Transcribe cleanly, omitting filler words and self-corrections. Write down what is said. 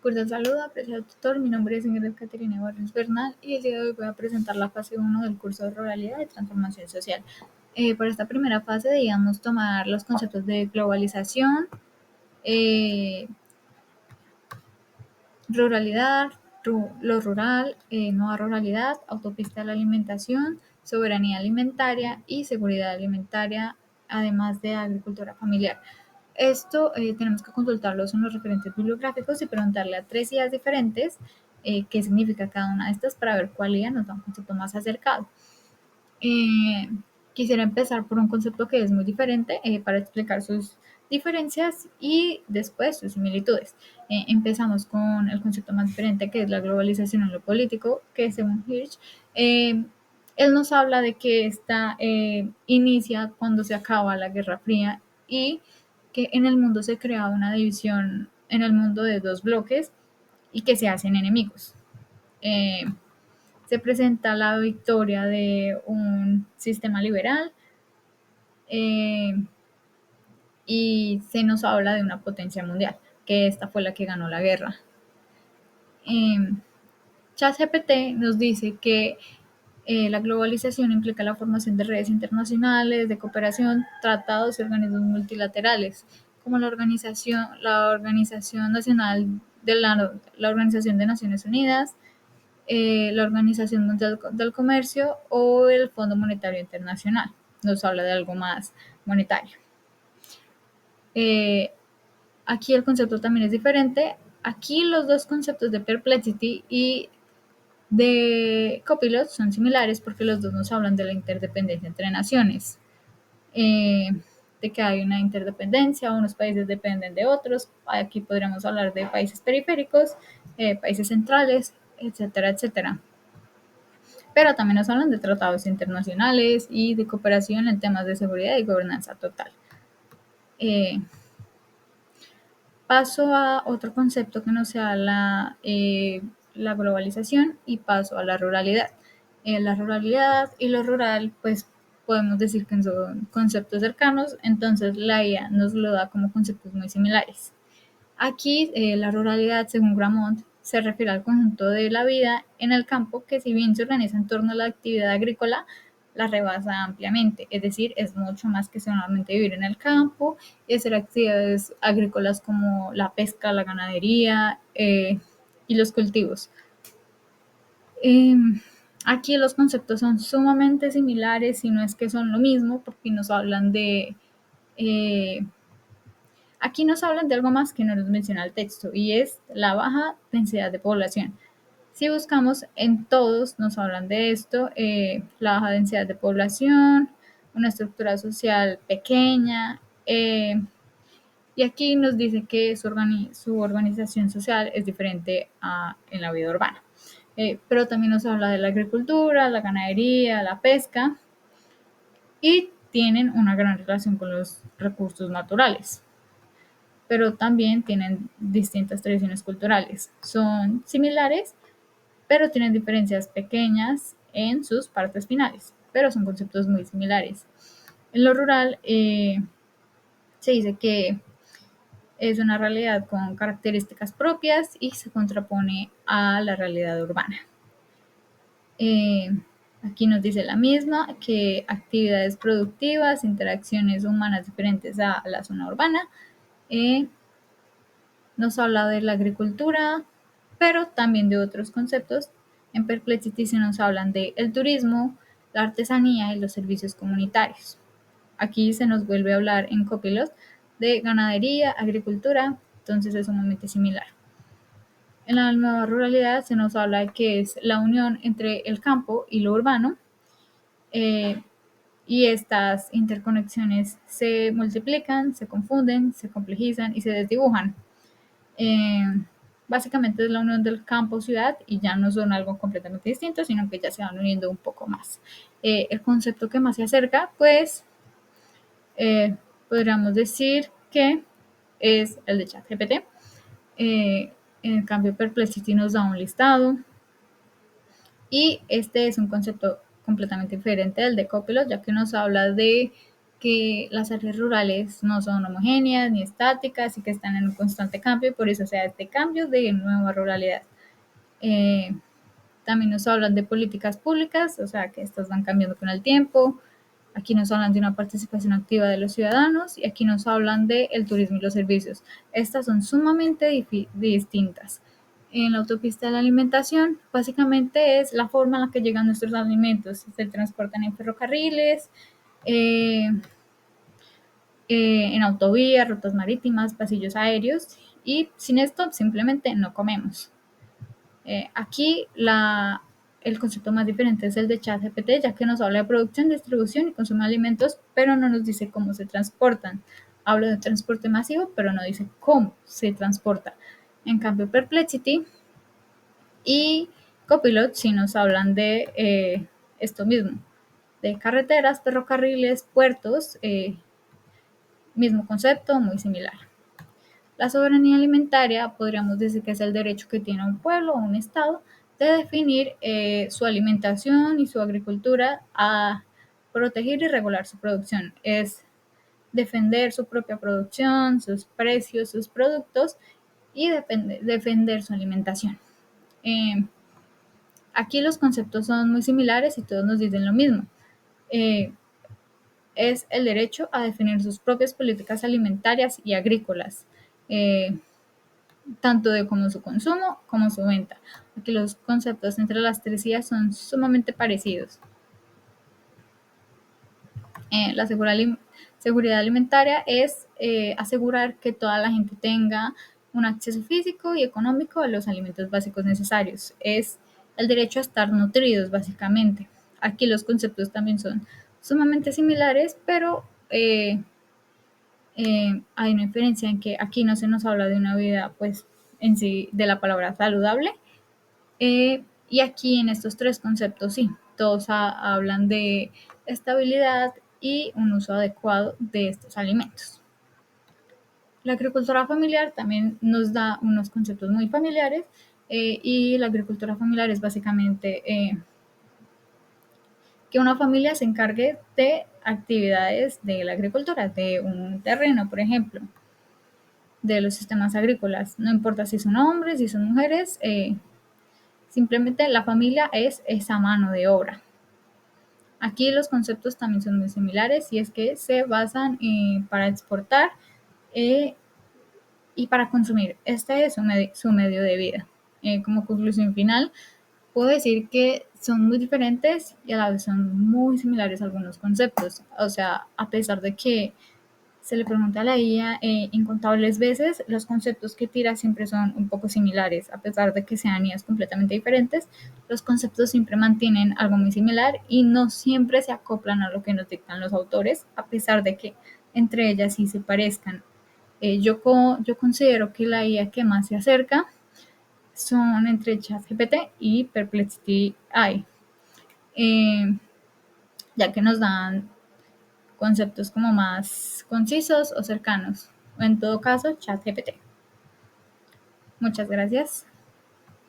Cordial saludo, apreciado tutor. Mi nombre es Ingrid Caterina Barrios Bernal y el día de hoy voy a presentar la fase 1 del curso de Ruralidad y Transformación Social. Para esta primera fase debíamos tomar los conceptos de globalización, ruralidad, lo rural, nueva ruralidad, autopista de la alimentación, soberanía alimentaria y seguridad alimentaria, además de agricultura familiar. Esto tenemos que consultarlos en los referentes bibliográficos y preguntarle a 3 ideas diferentes qué significa cada una de estas para ver cuál idea nos da un concepto más acercado. Quisiera empezar por un concepto que es muy diferente para explicar sus diferencias y después sus similitudes. Empezamos con el concepto más diferente, que es la globalización en lo político, que según Hirsch, él nos habla de que esta inicia cuando se acaba la Guerra Fría y que en el mundo se crea una división en el mundo de dos bloques y que se hacen enemigos. Se presenta la victoria de un sistema liberal y se nos habla de una potencia mundial, que esta fue la que ganó la guerra. ChatGPT nos dice que la globalización implica la formación de redes internacionales de cooperación, tratados y organismos multilaterales, como la Organización Nacional de la Organización de Naciones Unidas, la Organización Mundial del Comercio o el Fondo Monetario Internacional. Nos habla de algo más monetario. Aquí el concepto también es diferente. Aquí los dos conceptos de Perplexity y de Copilot son similares porque los dos nos hablan de la interdependencia entre naciones, de que hay una interdependencia, unos países dependen de otros. Aquí podríamos hablar de países periféricos, países centrales, etcétera, etcétera. Pero también nos hablan de tratados internacionales y de cooperación en temas de seguridad y gobernanza total. Paso a otro concepto que no sea la globalización y paso a la ruralidad. La ruralidad y lo rural, pues podemos decir que son conceptos cercanos, entonces la IA nos lo da como conceptos muy similares. Aquí la ruralidad, según Gramont, se refiere al conjunto de la vida en el campo que, si bien se organiza en torno a la actividad agrícola, la rebasa ampliamente, es decir, es mucho más que solamente vivir en el campo y hacer actividades agrícolas como la pesca, la ganadería y los cultivos. Aquí los conceptos son sumamente similares, si no es que son lo mismo, porque nos hablan de... aquí nos hablan de algo más que no nos menciona el texto, y es la baja densidad de población. Si buscamos en todos, nos hablan de esto, la baja densidad de población, una estructura social pequeña, y aquí nos dice que su organización social es diferente en la vida urbana. Pero también nos habla de la agricultura, la ganadería, la pesca, y tienen una gran relación con los recursos naturales, pero también tienen distintas tradiciones culturales. Son similares, pero tienen diferencias pequeñas en sus partes finales, pero son conceptos muy similares. En lo rural se dice que es una realidad con características propias y se contrapone a la realidad urbana. Aquí nos dice la misma, que actividades productivas, interacciones humanas diferentes a la zona urbana. Nos habla de la agricultura, pero también de otros conceptos. En Perplexity se nos hablan de el turismo, la artesanía y los servicios comunitarios. Aquí se nos vuelve a hablar en Copilot de ganadería, agricultura, entonces es sumamente similar. En la nueva ruralidad se nos habla de que es la unión entre el campo y lo urbano, y estas interconexiones se multiplican, se confunden, se complejizan y se desdibujan. Básicamente es la unión del campo-ciudad y ya no son algo completamente distinto, sino que ya se van uniendo un poco más. El concepto que más se acerca, pues, podríamos decir que es el de ChatGPT. En cambio, Perplexity nos da un listado y este es un concepto completamente diferente del de Copilot, ya que nos habla de que las áreas rurales no son homogéneas ni estáticas y que están en un constante cambio y por eso se da este cambio de nueva ruralidad. Eh, También nos hablan de políticas públicas, o sea, que estas van cambiando con el tiempo. Aquí nos hablan de una participación activa de los ciudadanos y aquí nos hablan del turismo y los servicios. Estas son sumamente distintas. En la autopista de la alimentación, básicamente es la forma en la que llegan nuestros alimentos. Se transportan en ferrocarriles, eh, en autovías, rutas marítimas, pasillos aéreos y sin esto simplemente no comemos. Aquí el concepto más diferente es el de ChatGPT, ya que nos habla de producción, distribución y consumo de alimentos, pero no nos dice cómo se transportan. Habla de transporte masivo, pero no dice cómo se transporta. En cambio, Perplexity y Copilot sí nos hablan de esto mismo, de carreteras, ferrocarriles, puertos, mismo concepto, muy similar. La soberanía alimentaria podríamos decir que es el derecho que tiene un pueblo o un estado de definir su alimentación y su agricultura, a proteger y regular su producción. Es defender su propia producción, sus precios, sus productos y defender su alimentación. Eh, Aquí los conceptos son muy similares y todos nos dicen lo mismo. Eh, es el derecho a definir sus propias políticas alimentarias y agrícolas. Tanto de como su consumo como su venta. Aquí los conceptos entre las tres ideas son sumamente parecidos. La seguridad alimentaria es asegurar que toda la gente tenga un acceso físico y económico a los alimentos básicos necesarios. Es el derecho a estar nutridos, básicamente. Aquí los conceptos también son sumamente similares, pero hay una diferencia en que aquí no se nos habla de una vida, pues, en sí, de la palabra saludable, y aquí en estos tres conceptos sí, todos hablan de estabilidad y un uso adecuado de estos alimentos. La agricultura familiar también nos da unos conceptos muy familiares y la agricultura familiar es básicamente que una familia se encargue de actividades de la agricultura, de un terreno, por ejemplo, de los sistemas agrícolas. No importa si son hombres, si son mujeres, simplemente la familia es esa mano de obra. Aquí los conceptos también son muy similares y es que se basan para exportar eh, y para consumir. Este es su medio de vida. Como conclusión final, puedo decir que son muy diferentes y a la vez son muy similares algunos conceptos. O sea, a pesar de que se le pregunta a la IA incontables veces, los conceptos que tira siempre son un poco similares, a pesar de que sean IAs completamente diferentes, los conceptos siempre mantienen algo muy similar y no siempre se acoplan a lo que nos dictan los autores, a pesar de que entre ellas sí se parezcan. Yo considero que la IA que más se acerca son entre ChatGPT y Perplexity AI, eh, ya que nos dan conceptos como más concisos o cercanos. O en todo caso, ChatGPT. Muchas gracias.